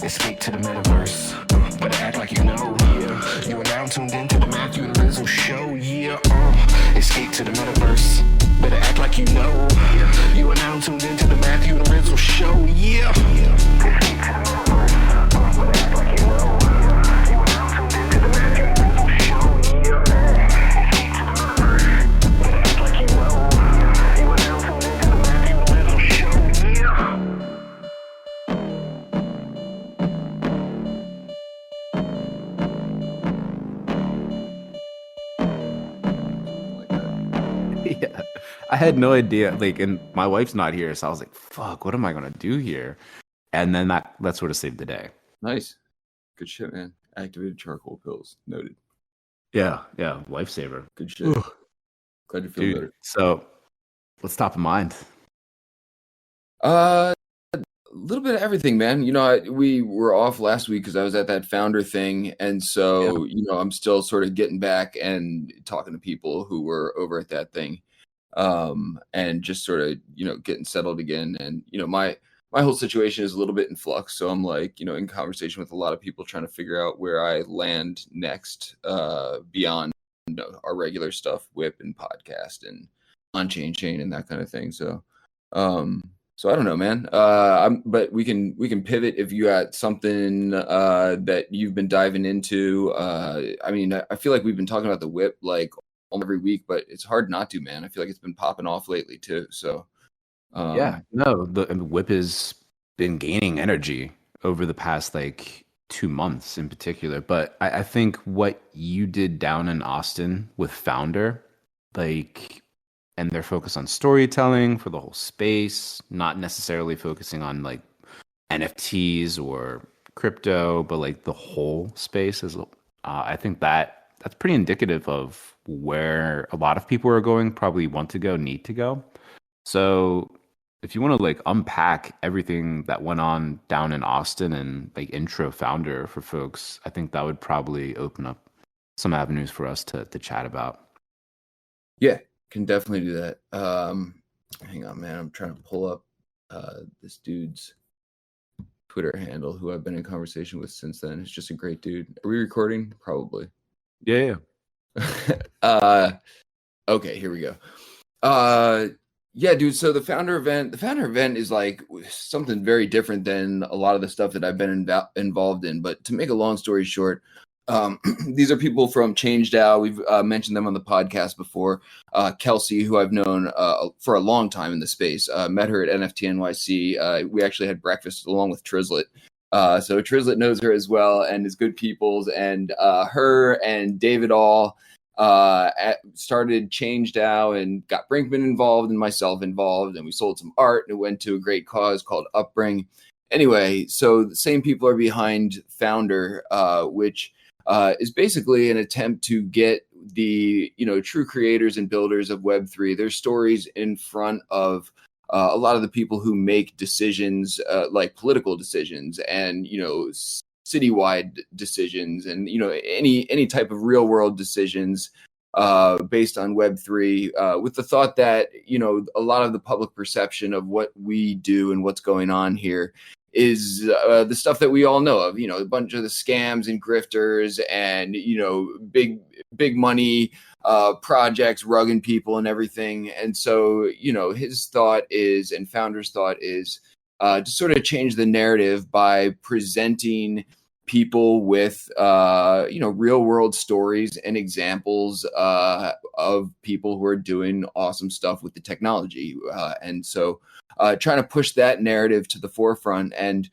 Escape to the metaverse. But act like you know, yeah. You are now tuned into the Matthew and Rizzle show, yeah. Escape to the metaverse. Better act like you know. You are now tuned into the Matthew and Rizzle show, yeah. Escape to the metaverse. Better act like you know. You are now tuned into the Matthew and Rizzle show, yeah. Escape to the metaverse. Better act like you know. You are now tuned into the Matthew and Rizzle show, yeah. Yeah, I had no idea. Like, and my wife's not here, so I was like, "Fuck, what am I gonna do here?" And then that sort of saved the day. Nice, good shit, man. Activated charcoal pills, noted. Yeah, lifesaver. Good shit. Glad you feel better. So, what's top of mind? A little bit of everything, man. You know, we were off last week because I was at that founder thing, and so you know, I'm still sort of getting back and talking to people who were over at that thing, and just sort of getting settled again. And my whole situation is a little bit in flux, so I'm like in conversation with a lot of people trying to figure out where I land next, beyond our regular stuff, WIP and podcast and on chain and that kind of thing. So. So I don't know, man. But we can pivot if you got something that you've been diving into. I mean, I feel like we've been talking about the WIP like every week, but it's hard not to, man. I feel like it's been popping off lately too. So the WIP has been gaining energy over the past like 2 months in particular. But I think what you did down in Austin with Founder, and they're focused on storytelling for the whole space, not necessarily focusing on like NFTs or crypto, but like the whole space is. I think that's pretty indicative of where a lot of people are going, probably want to go, need to go. So if you want to like unpack everything that went on down in Austin and like intro Founder for folks, I think that would probably open up some avenues for us to chat about. Yeah. Can definitely do that. Hang on, man. I'm trying to pull up this dude's Twitter handle, who I've been in conversation with since then. It's just a great dude. Are we recording? Probably. Yeah. Okay, here we go. Yeah, dude. So the founder event is like something very different than a lot of the stuff that I've been involved in. But to make a long story short, these are people from ChangeDAO. We've mentioned them on the podcast before. Kelsey, who I've known for a long time in the space, met her at NFT NYC. We actually had breakfast along with Trizlet. So Trizlet knows her as well and is good people's. And her and David all started ChangeDAO and got Brinkman involved and myself involved. And we sold some art and it went to a great cause called Upbring. Anyway, so the same people are behind Founder, which is basically an attempt to get the true creators and builders of Web3, their stories in front of a lot of the people who make decisions, like political decisions and citywide decisions and any type of real world decisions based on Web3, with the thought that a lot of the public perception of what we do and what's going on here is the stuff that we all know of, a bunch of the scams and grifters and, big money projects, rugging people and everything. And so, his thought is, and Founder's thought is to sort of change the narrative by presenting people with, real world stories and examples of people who are doing awesome stuff with the technology. And so trying to push that narrative to the forefront. And,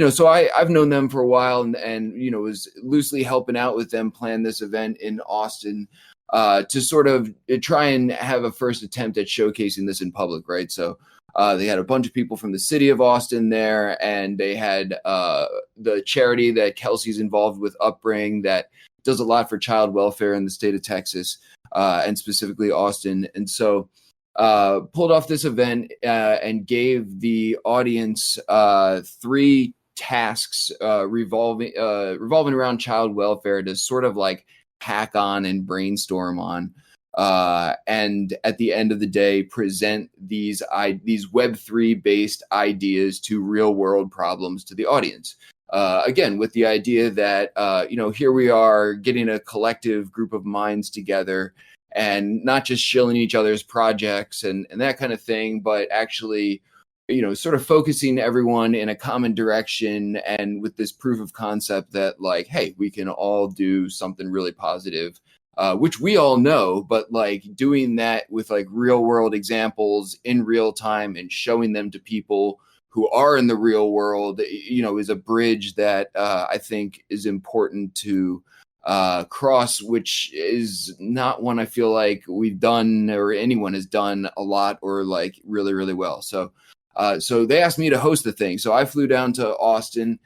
so I've known them for a while and was loosely helping out with them plan this event in Austin to sort of try and have a first attempt at showcasing this in public, right? So they had a bunch of people from the city of Austin there, and they had the charity that Kelsey's involved with, Upbring, that does a lot for child welfare in the state of Texas, and specifically Austin. And so pulled off this event and gave the audience 3 tasks revolving around child welfare to sort of like hack on and brainstorm on. and at the end of the day, present these Web3 based ideas to real world problems to the audience. Again, with the idea that, here we are getting a collective group of minds together and not just shilling each other's projects and that kind of thing, but actually, sort of focusing everyone in a common direction and with this proof of concept that like, hey, we can all do something really positive, which we all know, but like doing that with like real world examples in real time and showing them to people who are in the real world, is a bridge that I think is important to cross, which is not one I feel like we've done or anyone has done a lot or like really, really well. So they asked me to host the thing. So I flew down to Austin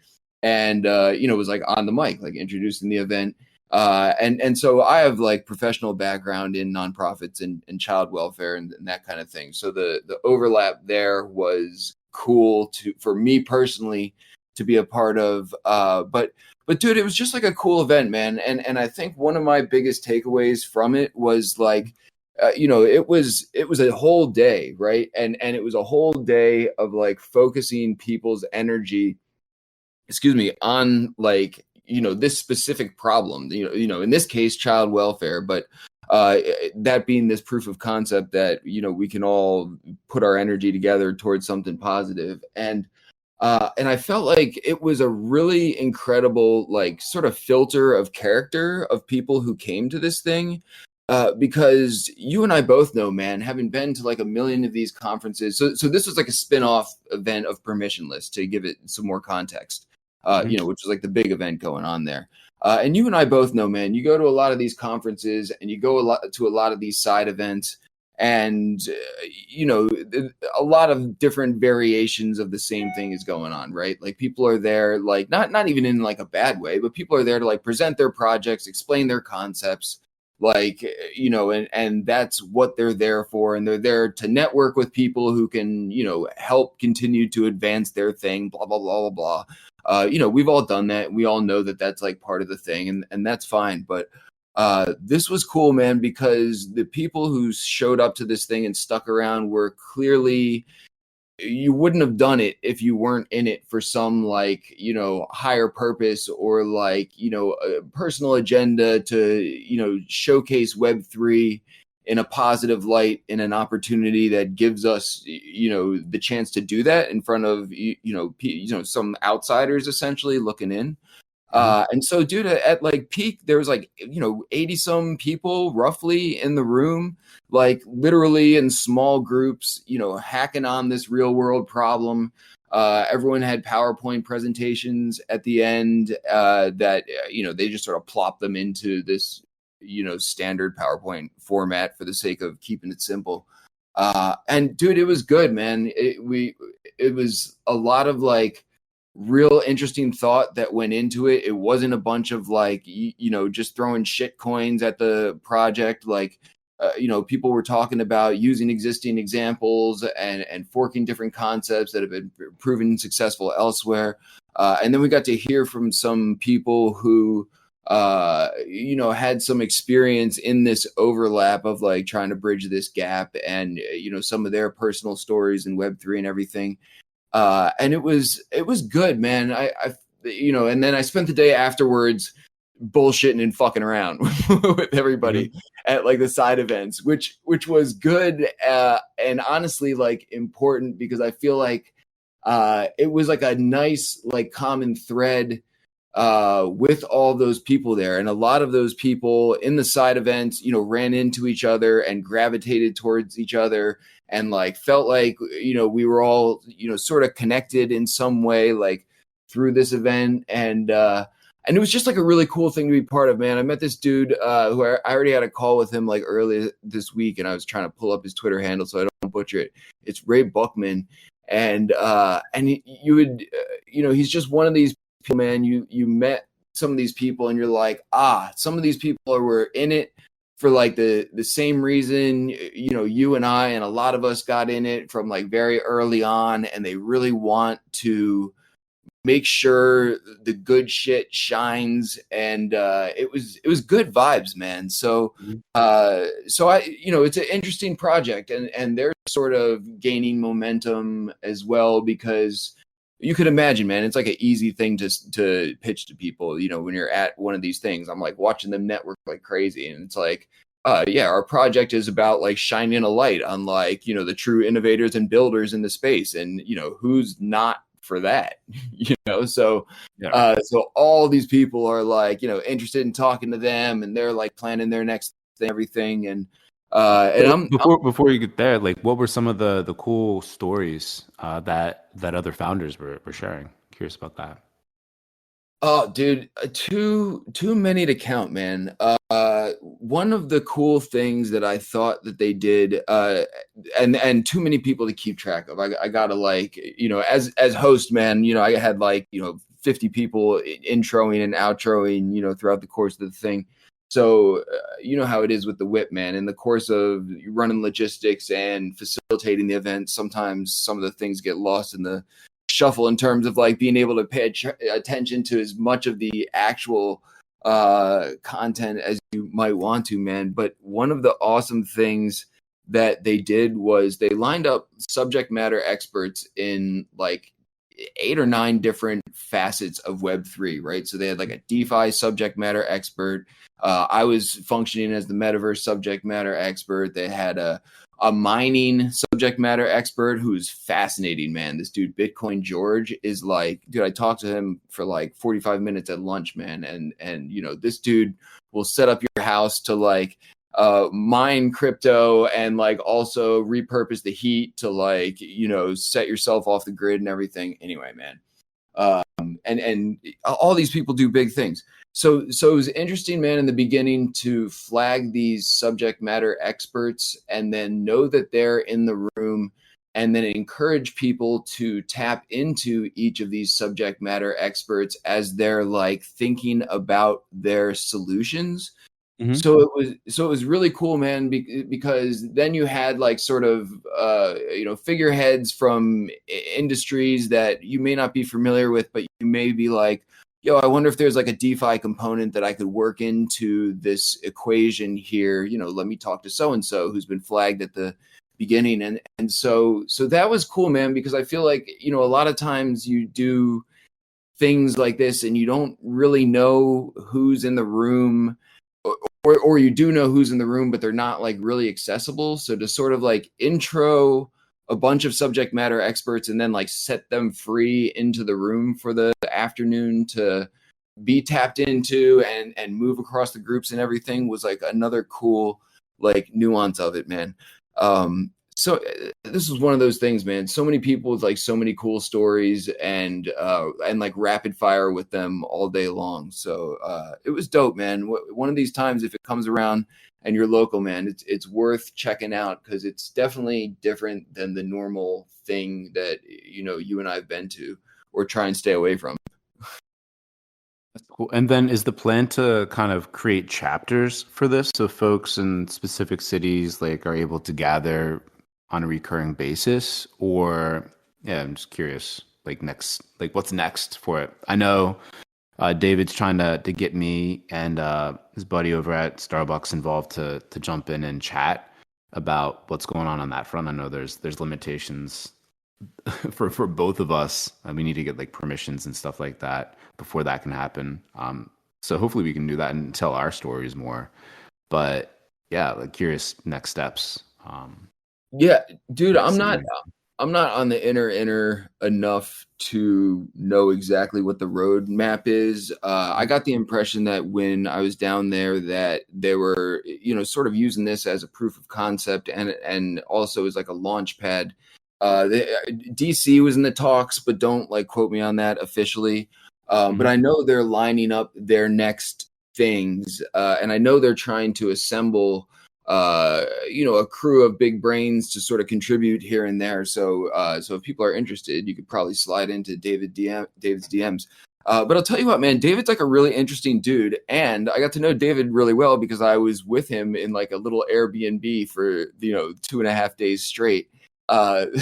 and, was like on the mic, like introducing the event. And so I have like professional background in nonprofits and child welfare and that kind of thing. So the overlap there was cool for me personally to be a part of. But dude, it was just like a cool event, man. And I think one of my biggest takeaways from it was like, it was a whole day, right? And it was a whole day of like focusing people's energy, on like, this specific problem, in this case, child welfare, but that being this proof of concept that, we can all put our energy together towards something positive. And I felt like it was a really incredible, like sort of filter of character of people who came to this thing. Because you and I both know, man, having been to like a million of these conferences. So this was like a spin-off event of Permissionless, to give it some more context, which was like the big event going on there. And you and I both know, man, you go to a lot of these conferences and you go to a lot of these side events and, a lot of different variations of the same thing is going on, right? Like people are there, like not even in like a bad way, but people are there to like present their projects, explain their concepts, like, and that's what they're there for. And they're there to network with people who can, help continue to advance their thing, blah, blah, blah, blah, blah. We've all done that. We all know that that's like part of the thing and that's fine. But this was cool, man, because the people who showed up to this thing and stuck around were clearly, you wouldn't have done it if you weren't in it for some like, higher purpose or like, a personal agenda to, showcase Web3 in a positive light, in an opportunity that gives us, the chance to do that in front of, some outsiders essentially looking in. And so, dude, at like peak, there was like, 80 some people roughly in the room, like literally in small groups, hacking on this real world problem. Everyone had PowerPoint presentations at the end that, they just sort of plop them into this, standard PowerPoint format for the sake of keeping it simple. And dude, it was good, man. It was a lot of like, real interesting thought that went into it. It wasn't a bunch of like, just throwing shit coins at the project. Like, people were talking about using existing examples and forking different concepts that have been proven successful elsewhere. And then we got to hear from some people who, had some experience in this overlap of like trying to bridge this gap and, some of their personal stories in Web3 and everything. And it was good, man. I and then I spent the day afterwards bullshitting and fucking around with everybody at like the side events, which was good. And honestly, like important because I feel like, it was like a nice, like common thread, with all those people there. And a lot of those people in the side events, ran into each other and gravitated towards each other. And like felt like, we were all, sort of connected in some way, like through this event. And it was just like a really cool thing to be part of, man. I met this dude who I already had a call with him like early this week, and I was trying to pull up his Twitter handle so I don't butcher it. It's Ray Buckman. And you would, he's just one of these people, man. You met some of these people and you're like, some of these people were in it for like the same reason, you and I and a lot of us got in it from like very early on, and they really want to make sure the good shit shines, and it was good vibes, man. So it's an interesting project, and they're sort of gaining momentum as well, because you could imagine, man, it's like an easy thing to pitch to people. When you're at one of these things, I'm like watching them network like crazy, and it's like, our project is about like shining a light on like, the true innovators and builders in the space, and who's not for that, so so all these people are like, interested in talking to them, and they're like planning their next thing, everything. And before you get there, like, what were some of the cool stories that other founders were sharing? Curious about that. Oh, dude, too many to count, man. One of the cool things that I thought that they did, and too many people to keep track of. I gotta, like, as host, man, I had like 50 people introing and outroing, throughout the course of the thing. So how it is with the WIP, man. In the course of running logistics and facilitating the event, sometimes some of the things get lost in the shuffle in terms of like being able to pay attention to as much of the actual content as you might want to, man. But one of the awesome things that they did was they lined up subject matter experts in like 8 or 9 different facets of Web3, right? So they had like a DeFi subject matter expert. I was functioning as the Metaverse subject matter expert. They had a mining subject matter expert who's fascinating, man. This dude, Bitcoin George, is like, dude, I talked to him for like 45 minutes at lunch, man. And this dude will set up your house to like mine crypto and like also repurpose the heat to like, set yourself off the grid and everything. Anyway, man. And all these people do big things. So it was interesting, man, in the beginning to flag these subject matter experts and then know that they're in the room, and then encourage people to tap into each of these subject matter experts as they're like thinking about their solutions. Mm-hmm. So it was really cool, man, because then you had like sort of figureheads from industries that you may not be familiar with, but you may be like, yo, I wonder if there's like a DeFi component that I could work into this equation here. Let me talk to so-and-so who's been flagged at the beginning. And so that was cool, man, because I feel like, a lot of times you do things like this and you don't really know who's in the room, or you do know who's in the room, but they're not like really accessible. So to sort of like intro a bunch of subject matter experts and then like set them free into the room for the afternoon to be tapped into and move across the groups and everything was like another cool like nuance of it, man. So this was one of those things, man. So many people with like so many cool stories and like rapid fire with them all day long. So it was dope, man. One of these times, if it comes around and you're local, man, it's worth checking out, because it's definitely different than the normal thing that you and I have been to or try and stay away from. That's cool. And then is the plan to kind of create chapters for this, so folks in specific cities like are able to gather on a recurring basis? Or I'm just curious, like what's next for it? I know David's trying to get me and his buddy over at Starbucks involved to jump in and chat about what's going on that front. I know there's limitations for both of us. We need to get like permissions and stuff like that before that can happen. So hopefully we can do that and tell our stories more. But yeah, like curious next steps. Yeah, dude, I'm not on the inner enough to know exactly what the roadmap is. I got the impression that when I was down there that they were, sort of using this as a proof of concept and also as like a launch pad. DC was in the talks, but don't like quote me on that officially. But I know they're lining up their next things, and I know they're trying to assemble a crew of big brains to sort of contribute here and there. So if people are interested, you could probably slide into David's DMs. But I'll tell you what, man, David's like a really interesting dude. And I got to know David really well because I was with him in like a little Airbnb for, 2.5 days straight.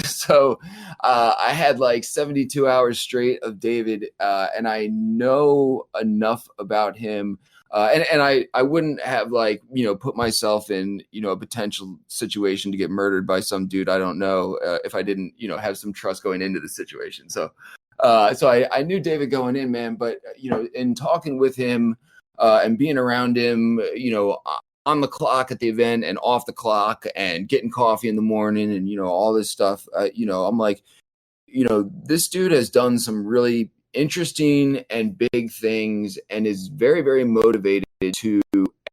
So I had like 72 hours straight of David, and I know enough about him. And I wouldn't have like, put myself in, a potential situation to get murdered by some dude I don't know if I didn't, have some trust going into the situation. So I knew David going in, man, but, in talking with him and being around him, on the clock at the event and off the clock and getting coffee in the morning and, all this stuff, I'm like, this dude has done some really interesting and big things and is very, very motivated to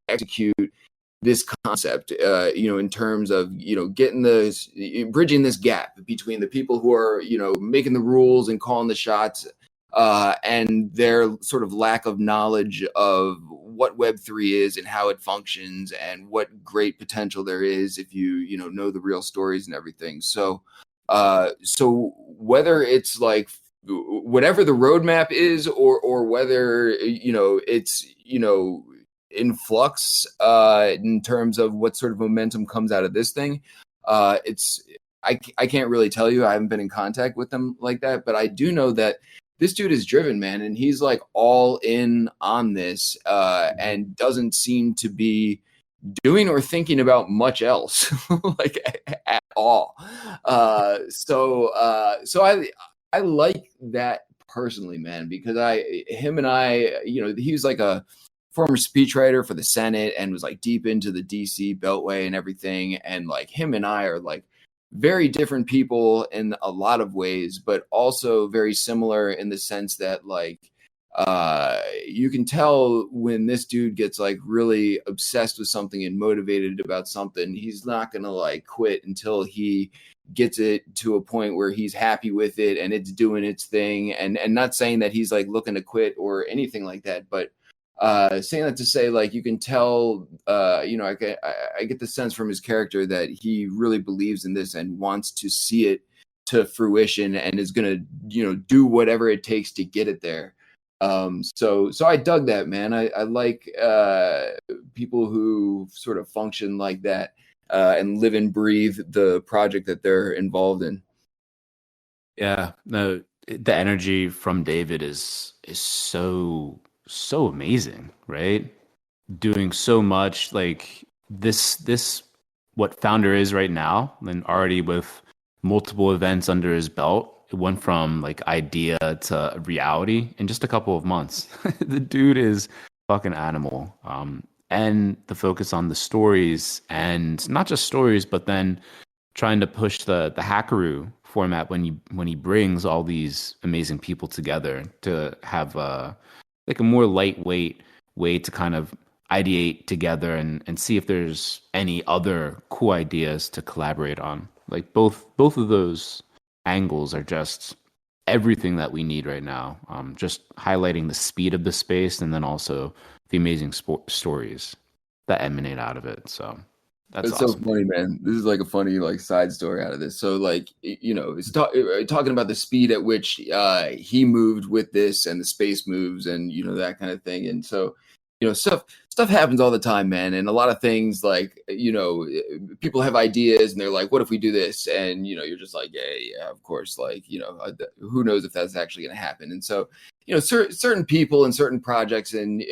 execute this concept, in terms of, bridging this gap between the people who are, making the rules and calling the shots and their sort of lack of knowledge of what Web3 is and how it functions and what great potential there is if you, know the real stories and everything. So whether it's like whatever the roadmap is or whether, it's, in flux in terms of what sort of momentum comes out of this thing, I can't really tell you. I haven't been in contact with them like that, but I do know that this dude is driven, man, and he's like all in on this and doesn't seem to be doing or thinking about much else like at all. So I like that personally, man, because him and I, he was like a former speechwriter for the Senate and was like deep into the DC Beltway and everything. And like him and I are like very different people in a lot of ways, but also very similar in the sense that like you can tell when this dude gets like really obsessed with something and motivated about something, he's not gonna like quit until he gets it to a point where he's happy with it and it's doing its thing. And not saying that he's like looking to quit or anything like that, but saying that to say like you can tell, I get the sense from his character that he really believes in this and wants to see it to fruition and is gonna do whatever it takes to get it there. So I dug that, man. I like people who sort of function like that and live and breathe the project that they're involved in. Yeah, no, the energy from David is so amazing, right? Doing so much like this what Founder is right now, and already with multiple events under his belt. It went from like idea to reality in just a couple of months. The dude is fucking animal. And the focus on the stories, and not just stories, but then trying to push the hackaroo format when he brings all these amazing people together to have like a more lightweight way to kind of ideate together and see if there's any other cool ideas to collaborate on. Like both of those angles are just everything that we need right now. Just highlighting the speed of the space and then also the amazing stories that emanate out of it. So that's It's awesome. so funny, man. This is like a funny like side story out of this. So like it's talking about the speed at which he moved with this and the space moves and that kind of thing. And so stuff happens all the time, man. And a lot of things like people have ideas and they're like, what if we do this? And you're just like, yeah, of course. Like who knows if that's actually going to happen? And so certain people and certain projects and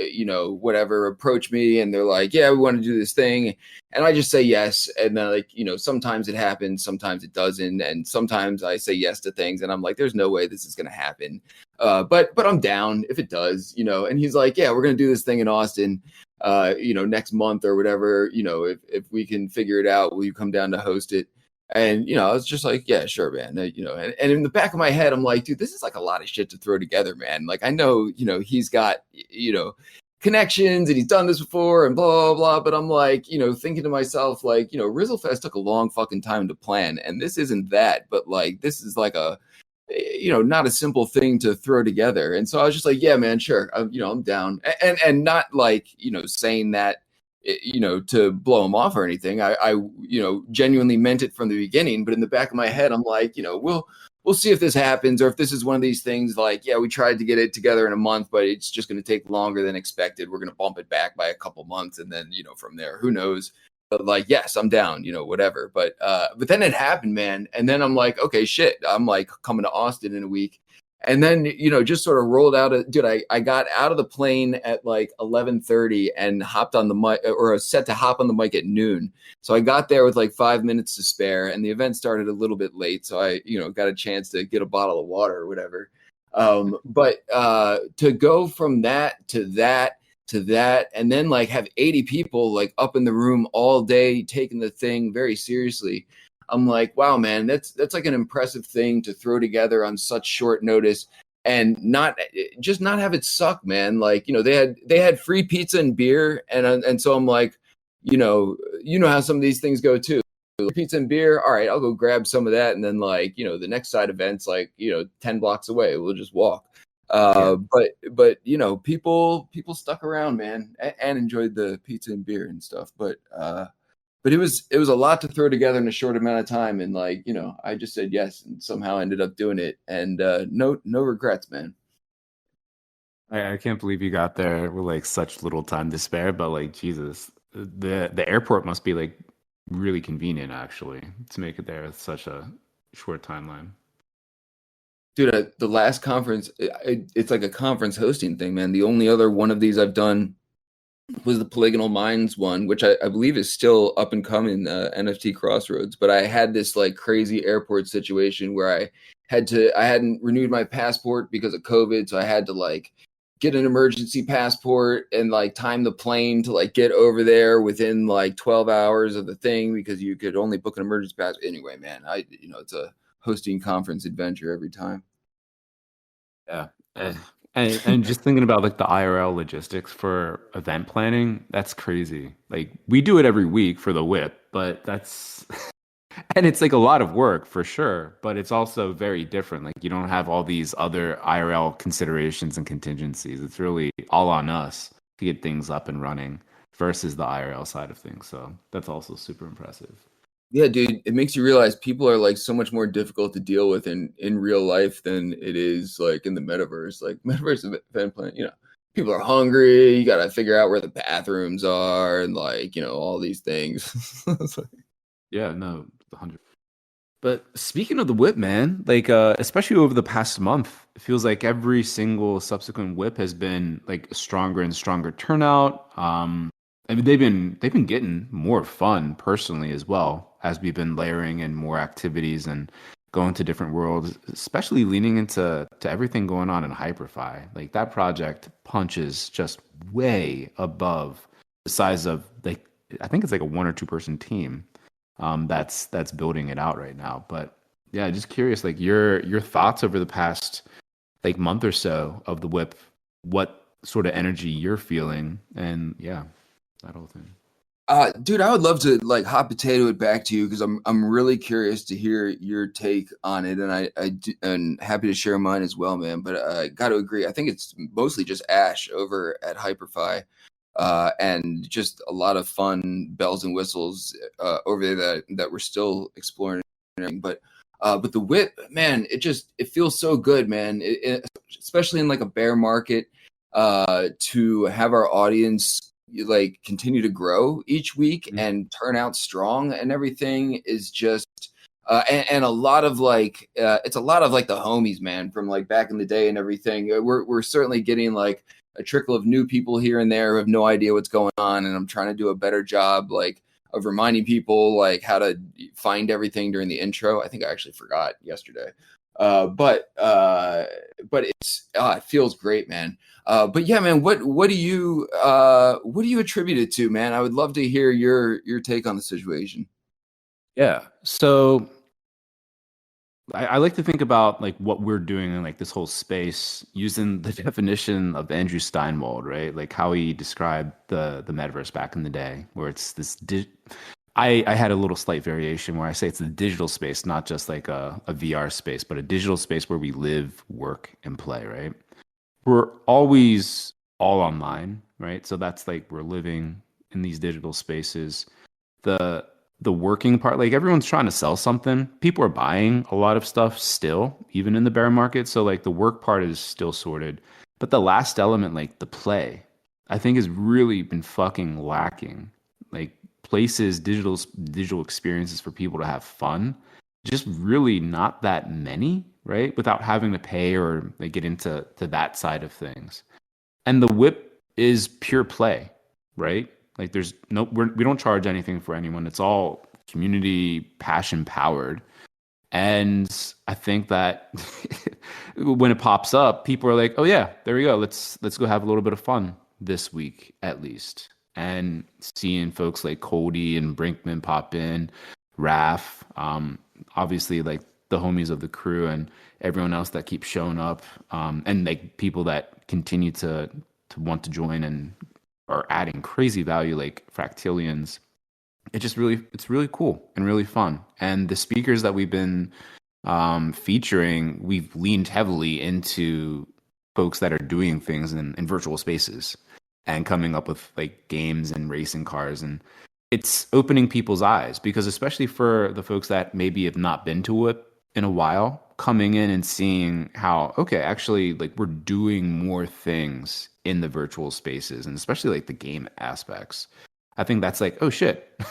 whatever approach me and they're like, yeah, we want to do this thing, and I just say yes. And then like sometimes it happens, sometimes it doesn't, and sometimes I say yes to things and I'm like, there's no way this is going to happen, but I'm down if it does. And he's like, yeah, we're going to do this thing in Austin next month or whatever. If we can figure it out, will you come down to host it? And, I was just like, yeah, sure, man. And in the back of my head, I'm like, dude, this is like a lot of shit to throw together, man. Like, I know, he's got, connections and he's done this before and blah, blah, blah. But I'm like, thinking to myself, like, Rizzle Fest took a long fucking time to plan. And this isn't that, but like, this is like a, not a simple thing to throw together. And so I was just like, yeah, man, sure. I'm down. And not like, saying that, to blow him off or anything. I genuinely meant it from the beginning, but in the back of my head, I'm like, we'll see if this happens, or if this is one of these things like, yeah, we tried to get it together in a month, but it's just going to take longer than expected. We're going to bump it back by a couple months. And then, from there, who knows? like, yes, I'm down, whatever. But then it happened, man. And then I'm like, okay, shit, I'm like coming to Austin in a week. And then, just sort of rolled out dude, I got out of the plane at like 11:30 and hopped on the mic, or set to hop on the mic at noon. So I got there with like 5 minutes to spare, and the event started a little bit late. So I, got a chance to get a bottle of water or whatever. But to go from that to that, and then like have 80 people like up in the room all day taking the thing very seriously. I'm like, wow, man, that's like an impressive thing to throw together on such short notice, and not have it suck, man. Like, they had free pizza and beer, and so I'm like, how some of these things go too. Pizza and beer, all right, I'll go grab some of that, and then like, the next side event's like, 10 blocks away, we'll just walk. But people stuck around, man, and enjoyed the pizza and beer and stuff. But it was a lot to throw together in a short amount of time, and like, I just said yes and somehow ended up doing it, and no regrets, man. I can't believe you got there with like such little time to spare, but like, Jesus, the airport must be like really convenient actually to make it there with such a short timeline. Dude, the last conference, it's like a conference hosting thing, man. The only other one of these I've done was the Polygonal Minds one, which I believe is still up and coming, NFT Crossroads. But I had this like crazy airport situation where I hadn't renewed my passport because of COVID. So I had to like get an emergency passport and like time the plane to like get over there within like 12 hours of the thing, because you could only book an emergency passport. Anyway, man, it's a hosting conference adventure every time. Yeah. And just thinking about like the IRL logistics for event planning, that's crazy. Like we do it every week for the WIP, but that's and it's like a lot of work for sure, but it's also very different. Like you don't have all these other IRL considerations and contingencies. It's really all on us to get things up and running versus the IRL side of things. So that's also super impressive. Yeah, dude, it makes you realize people are like so much more difficult to deal with in real life than it is like in the metaverse. Like metaverse event plan, people are hungry. You got to figure out where the bathrooms are and like, all these things. Yeah, no, 100. But speaking of the WIP, man, like especially over the past month, it feels like every single subsequent WIP has been like a stronger and stronger turnout. I mean, they've been getting more fun personally as well, as we've been layering in more activities and going to different worlds, especially leaning into everything going on in Hyperfy. Like that project punches just way above the size of like, I think it's like a 1 or 2 person team that's building it out right now. But yeah, just curious, like your thoughts over the past like month or so of the WIP, what sort of energy you're feeling, and yeah, that whole thing. Dude, I would love to like hot potato it back to you, because I'm really curious to hear your take on it, and happy to share mine as well, man. But I got to agree, I think it's mostly just Ash over at Hyperfy, and just a lot of fun bells and whistles over there that we're still exploring. But the WIP, man, it feels so good, man. Especially in like a bear market, to have our audience like continue to grow each week and turn out strong and everything is just and a lot of like it's a lot of like the homies, man, from like back in the day and everything. We're certainly getting like a trickle of new people here and there who have no idea what's going on, and I'm trying to do a better job like of reminding people like how to find everything during the intro. I think I actually forgot yesterday. But it feels great, man. But yeah, man, what do you attribute it to, man? I would love to hear your take on the situation. Yeah. So I like to think about like what we're doing in like this whole space using the definition of Andrew Steinwald, right? Like how he described the metaverse back in the day, where it's this I had a little slight variation where I say it's a digital space, not just like a VR space, but a digital space where we live, work, and play, right? We're always all online, right? So that's like we're living in these digital spaces. The working part, like everyone's trying to sell something. People are buying a lot of stuff still, even in the bear market. So like the work part is still sorted. But the last element, like the play, I think has really been fucking lacking. Like places, digital experiences for people to have fun, just really not that many, right? Without having to pay or like get into that side of things. And the whip is pure play, right? Like there's no, we don't charge anything for anyone. It's all community passion powered. And I think that when it pops up, people are like, "Oh yeah, there we go. Let's go have a little bit of fun this week at least." And seeing folks like Cody and Brinkman pop in, Raf, obviously like the homies of the crew and everyone else that keeps showing up, and like people that continue to want to join and are adding crazy value like Fractilians. It's really cool and really fun. And the speakers that we've been featuring, we've leaned heavily into folks that are doing things in virtual spaces and coming up with like games and racing cars. And it's opening people's eyes because especially for the folks that maybe have not been to WIP in a while, coming in and seeing how, okay, actually like we're doing more things in the virtual spaces and especially like the game aspects. I think that's like, oh shit.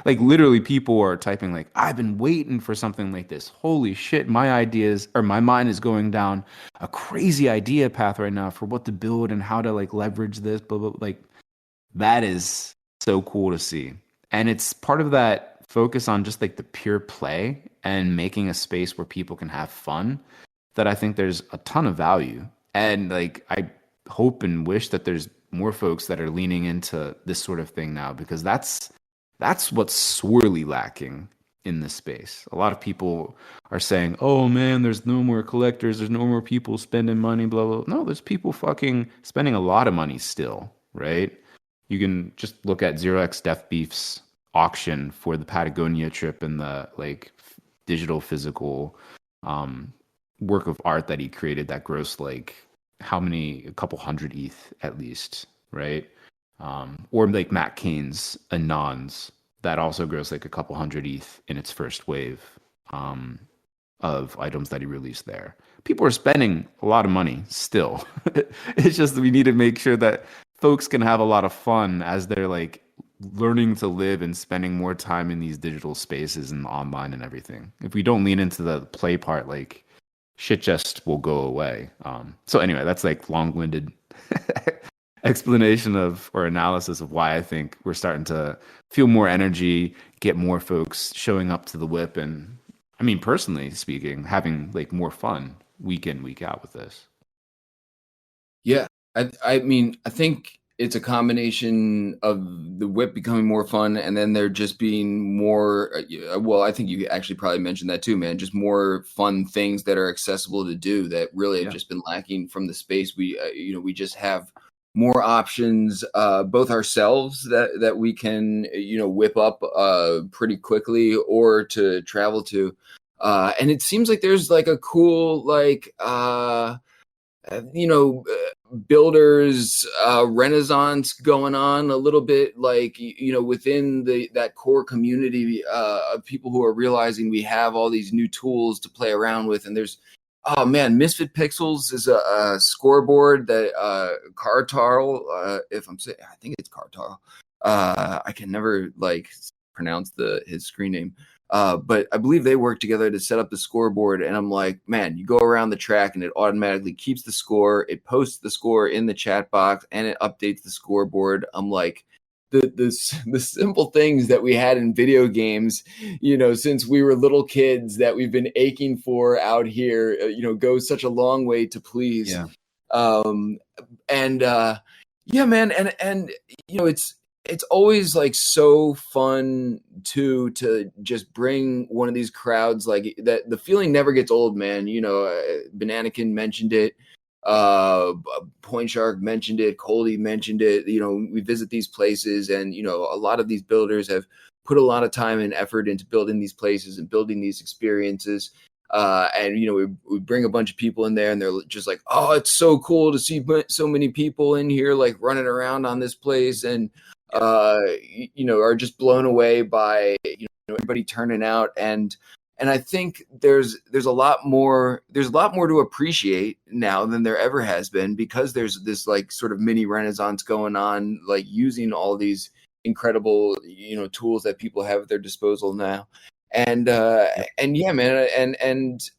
Like literally people are typing like, I've been waiting for something like this. Holy shit, my ideas or my mind is going down a crazy idea path right now for what to build and how to like leverage this, blah, blah, like that is so cool to see. And it's part of that focus on just like the pure play and making a space where people can have fun that I think there's a ton of value. And like I hope and wish that there's more folks that are leaning into this sort of thing now because that's what's sorely lacking in this space. A lot of people are saying, "Oh man, there's no more collectors, there's no more people spending money, blah blah." No, there's people fucking spending a lot of money still, right? You can just look at Zero X Death Beef's auction for the Patagonia trip and the like digital physical work of art that he created that grossed like a couple hundred ETH at least, right? Or like Matt Cain's Anons that also grossed like a couple hundred ETH in its first wave of items that he released there. People are spending a lot of money still. It's just that we need to make sure that folks can have a lot of fun as they're like learning to live and spending more time in these digital spaces and online and everything. If we don't lean into the play part, like shit just will go away. So anyway, that's like long-winded explanation of or analysis of why I think we're starting to feel more energy, get more folks showing up to the WIP, and I mean personally speaking, having like more fun week in, week out with this. Yeah, I mean, I think it's a combination of the WIP becoming more fun and then there just being more, well, I think you actually probably mentioned that too, man, just more fun things that are accessible to do that really have just been lacking from the space. We, we just have more options, both ourselves that we can, whip up pretty quickly or to travel to. And it seems like there's like a cool, like, builders renaissance going on a little bit, like within that core community of people who are realizing we have all these new tools to play around with. And there's Misfit Pixels is a scoreboard that Carl, if I'm saying, I think it's Carl. I can never like pronounce his screen name. But I believe they work together to set up the scoreboard. And I'm like, man, you go around the track and it automatically keeps the score. It posts the score in the chat box and it updates the scoreboard. I'm like, the simple things that we had in video games, since we were little kids that we've been aching for out here, goes such a long way to please. Yeah. Yeah, man. And it's always like so fun to just bring one of these crowds like that. The feeling never gets old, man. Bananakin mentioned it. Point Shark mentioned it. Coldy mentioned it. We visit these places and, a lot of these builders have put a lot of time and effort into building these places and building these experiences. And we bring a bunch of people in there and they're just like, oh, it's so cool to see so many people in here, like running around on this place. And, are just blown away by everybody turning out, and I think there's a lot more to appreciate now than there ever has been, because there's this like sort of mini renaissance going on, like using all these incredible, tools that people have at their disposal now. And yeah, man, and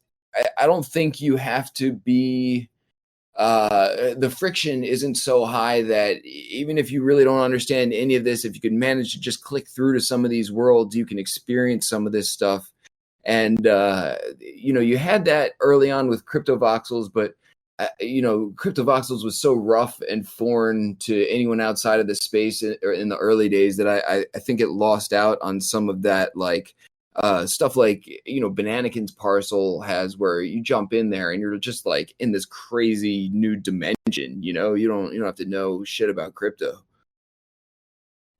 I don't think you have to be the friction isn't so high that even if you really don't understand any of this, if you can manage to just click through to some of these worlds, you can experience some of this stuff. And you had that early on with CryptoVoxels, but CryptoVoxels was so rough and foreign to anyone outside of the space in the early days that I think it lost out on some of that, like stuff like Bananakin's parcel has, where you jump in there and you're just like in this crazy new dimension. You don't have to know shit about crypto.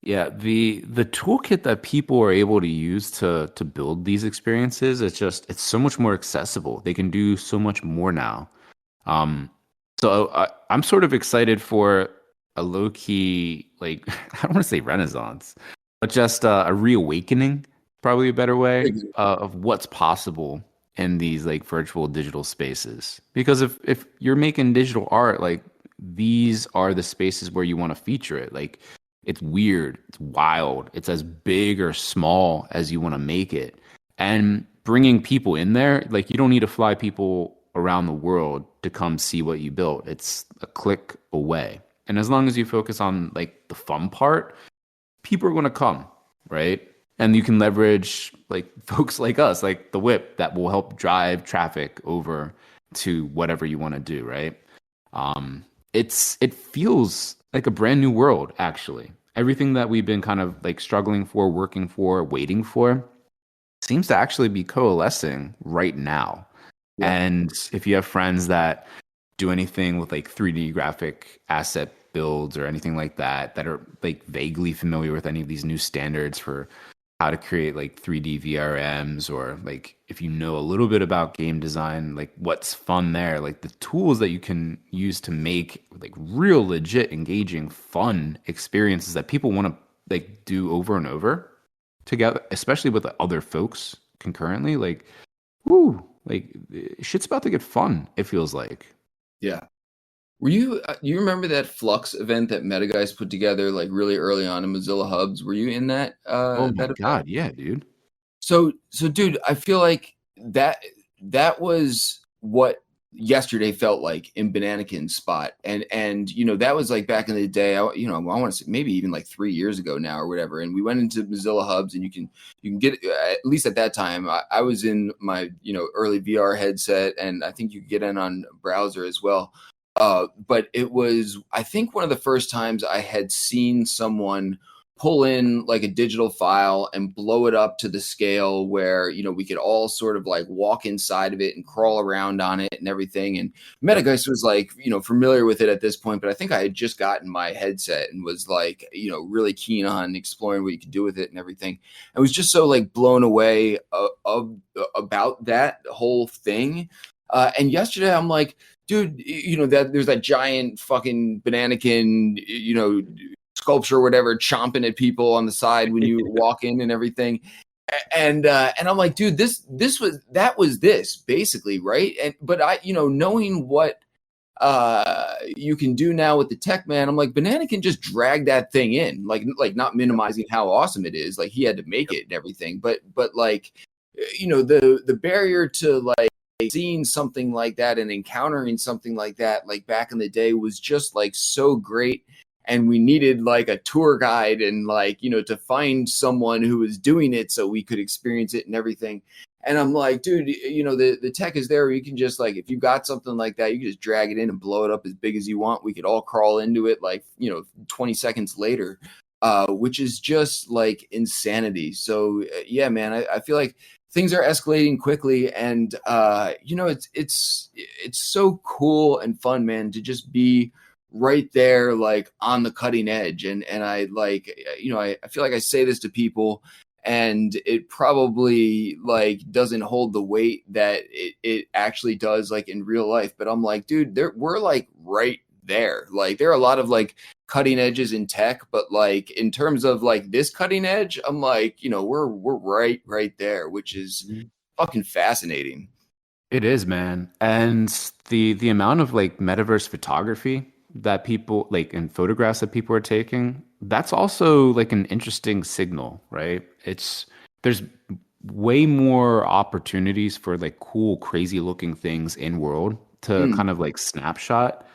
Yeah, the toolkit that people are able to use to build these experiences, it's so much more accessible. They can do so much more now. So I'm sort of excited for a low key, like, I don't want to say renaissance, but just a reawakening, probably a better way, of what's possible in these like virtual digital spaces. Because if you're making digital art, like, these are the spaces where you want to feature it. Like, it's weird, it's wild, it's as big or small as you want to make it. And bringing people in there, like, you don't need to fly people around the world to come see what you built. It's a click away. And as long as you focus on like the fun part, people are going to come, right? And you can leverage like folks like us, like the WIP, that will help drive traffic over to whatever you want to do, right? It feels like a brand new world, actually. Everything that we've been kind of like struggling for, working for, waiting for, seems to actually be coalescing right now. Yeah. And if you have friends that do anything with like 3D graphic asset builds or anything like that are like vaguely familiar with any of these new standards for how to create like 3D VRMs, or like if you know a little bit about game design, like what's fun there, like the tools that you can use to make like real legit engaging fun experiences that people want to like do over and over together, especially with other folks concurrently. Like, woo, like shit's about to get fun, it feels like. Yeah. Were you remember that Flux event that Meta guys put together like really early on in Mozilla Hubs? Were you in that? Oh my that God, yeah, dude. So dude, I feel like that was what yesterday felt like in Bananakin's spot, and that was like back in the day. I want to say maybe even like 3 years ago now or whatever. And we went into Mozilla Hubs, and you can get, at least at that time, I was in my early VR headset, and I think you could get in on browser as well. But it was, I think, one of the first times I had seen someone pull in like a digital file and blow it up to the scale where, we could all sort of like walk inside of it and crawl around on it and everything. And Metageist was like, familiar with it at this point, but I think I had just gotten my headset and was like, really keen on exploring what you could do with it and everything. I was just so like blown away about that whole thing. And yesterday I'm like, dude, that there's that giant fucking Bananakin, sculpture or whatever, chomping at people on the side when you walk in and everything. And I'm like, dude, that was this basically, right? But I, knowing what you can do now with the tech, man, I'm like, Bananakin just drag that thing in, like not minimizing how awesome it is. Like he had to make it and everything, but like, the barrier to like seeing something like that and encountering something like that, like back in the day, was just like so great. And we needed like a tour guide and like, to find someone who was doing it so we could experience it and everything. And I'm like, dude, the tech is there. You can just like, if you got something like that, you can just drag it in and blow it up as big as you want. We could all crawl into it like, 20 seconds later, which is just like insanity. So yeah, man, I feel like things are escalating quickly, and it's so cool and fun, man, to just be right there, like on the cutting edge. And I like, I feel like I say this to people, and it probably like doesn't hold the weight that it actually does like in real life. But I'm like, dude, we're like right there. Like there are a lot of like cutting edges in tech, but like in terms of like this cutting edge, I'm like, we're right there, which is fucking fascinating. It is, man. And the amount of like metaverse photography that people like, and photographs that people are taking, that's also like an interesting signal, right? There's way more opportunities for like cool, crazy looking things in world to Hmm. kind of like snapshot.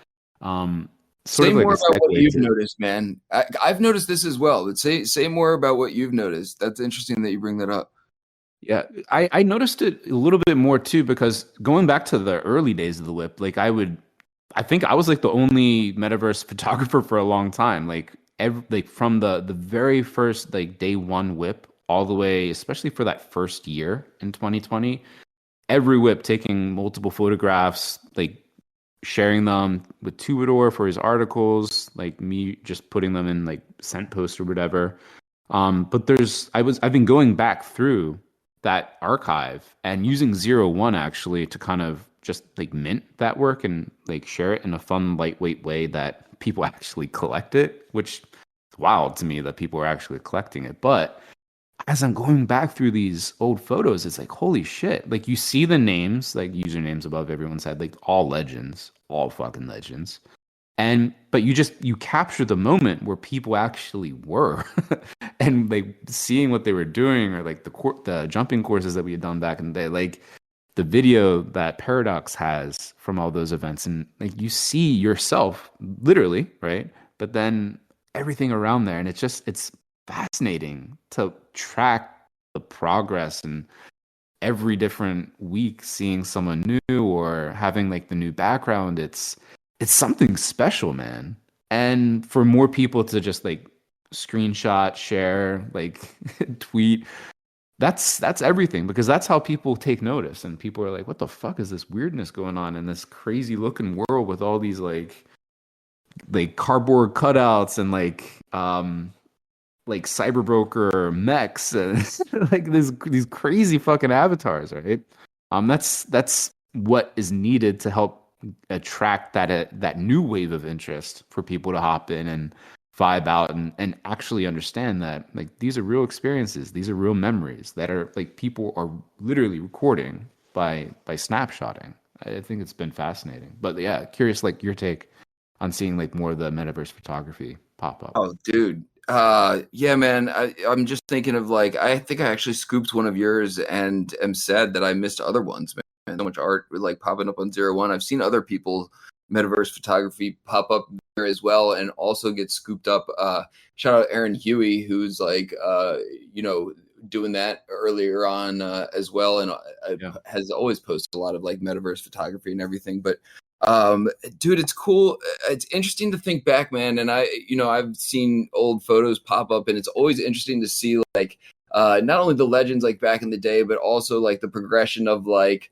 Um, sort Say of like more a about what segue you've to, noticed, man. I've noticed this as well. But say more about what you've noticed. That's interesting that you bring that up. yeah, I noticed it a little bit more too because going back to the early days of the whip, like I think I was like the only metaverse photographer for a long time. Like from the very first like day one whip all the way, especially for that first year in 2020, every whip taking multiple photographs, like sharing them with Tubador for his articles, like me just putting them in like scent post or whatever. But I've been going back through that archive and using ZeroOne actually to kind of just like mint that work and like share it in a fun, lightweight way that people actually collect it, which is wild to me that people are actually collecting it. But as I'm going back through these old photos, it's like, holy shit. Like you see the names, like usernames above everyone's head, like all legends, all fucking legends. And but you capture the moment where people actually were and like seeing what they were doing or like the jumping courses that we had done back in the day, like the video that Paradox has from all those events and like you see yourself literally, right? But then everything around there and it's fascinating to track the progress and every different week seeing someone new or having like the new background it's something special, man. And for more people to just like screenshot share like tweet that's everything because that's how people take notice and people are like what the fuck is this weirdness going on in this crazy looking world with all these like cardboard cutouts and like cyberbroker mechs and like these crazy fucking avatars, right? That's what is needed to help attract that new wave of interest for people to hop in and vibe out and actually understand that like these are real experiences, these are real memories that are like people are literally recording by snapshotting. I think it's been fascinating. But yeah, curious like your take on seeing like more of the metaverse photography pop up. Oh, dude. Yeah, man. I'm just thinking of like I think I actually scooped one of yours and am sad that I missed other ones, man. So much art with like popping up on ZeroOne. I've seen other people metaverse photography pop up there as well and also get scooped up. Shout out Aaron Huey, who's like doing that earlier on as well, and Yeah. has always posted a lot of like metaverse photography and everything. But dude, it's cool. It's interesting to think back, man. And I've seen old photos pop up, and it's always interesting to see like not only the legends like back in the day, but also like the progression of like,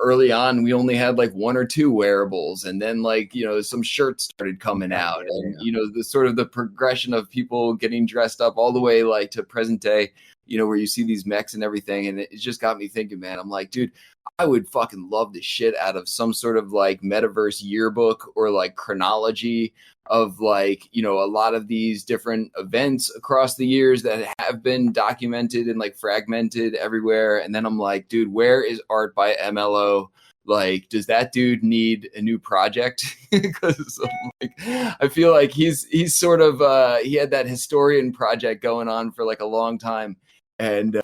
early on we only had like one or two wearables, and then like, some shirts started coming out, and the sort of the progression of people getting dressed up all the way like to present day, where you see these mechs and everything. And it just got me thinking, man, I'm like, dude, I would fucking love the shit out of some sort of like metaverse yearbook or like chronology of like, a lot of these different events across the years that have been documented and like fragmented everywhere. And then I'm like, dude, where is art by MLO? Like, does that dude need a new project? Because like, I feel like he's sort of he had that historian project going on for like a long time, and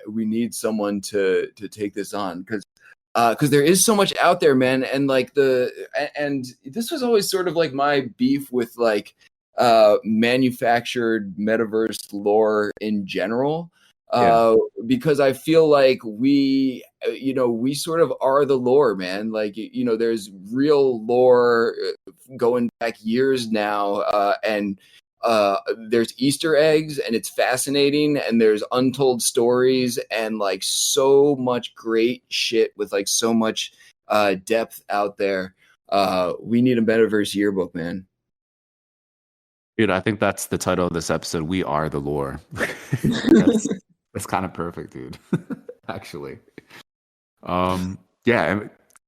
we need someone to take this on because there is so much out there, man. And like and this was always sort of like my beef with like manufactured metaverse lore in general. Yeah. Because I feel like we sort of are the lore, man. Like, there's real lore going back years now, and there's Easter eggs, and it's fascinating, and there's untold stories, and like so much great shit with like so much depth out there. We need a metaverse yearbook, man. Dude, I think that's the title of this episode. We are the lore. That's kind of perfect, dude. Actually. Yeah,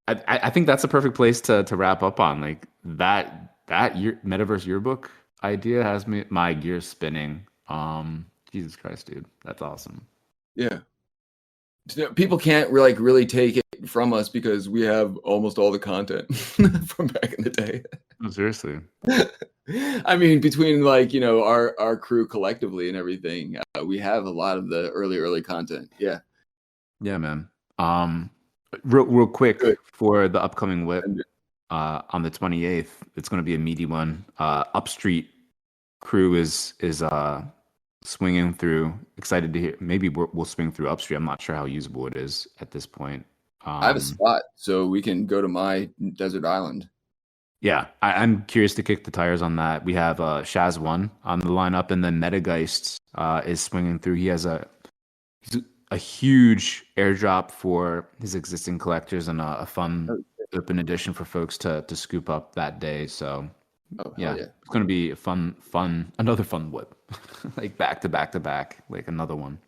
I think that's a perfect place to wrap up on. Like metaverse yearbook idea has my gears spinning. Jesus Christ, dude. That's awesome. Yeah. People can't really take it from us because we have almost all the content from back in the day. No, seriously. I mean, between like, you know, our crew collectively and everything, we have a lot of the early content. Yeah. Yeah, man. Real quick Good. for the upcoming WIP on the 28th, it's going to be a meaty one. Upstreet crew is swinging through. Excited to hear. Maybe we'll swing through Upstreet. I'm not sure how usable it is at this point. I have a spot, so we can go to my desert island. Yeah, I'm curious to kick the tires on that. We have Shaz1 on the lineup, and then Metageist is swinging through. He's a huge airdrop for his existing collectors and a fun open edition for folks to scoop up that day. So yeah, it's gonna be a another fun whip, like back to back to back, like another one.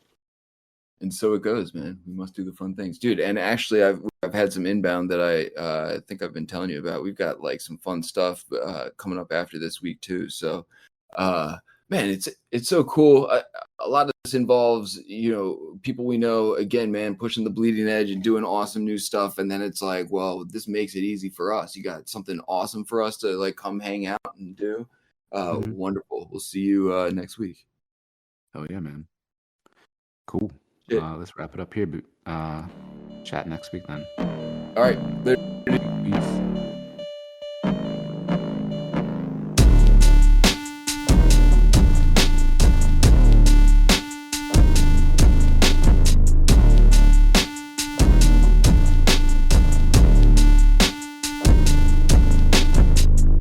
And so it goes, man. We must do the fun things, dude. And actually, I've had some inbound that I think I've been telling you about. We've got like some fun stuff coming up after this week too. So, man, it's so cool. A lot of this involves, you know, people we know. Again, man, pushing the bleeding edge and doing awesome new stuff. And then it's like, well, this makes it easy for us. You got something awesome for us to like come hang out and do. Wonderful. We'll see you next week. Oh yeah, man. Cool. Let's wrap it up here. Chat next week then. All right. Later.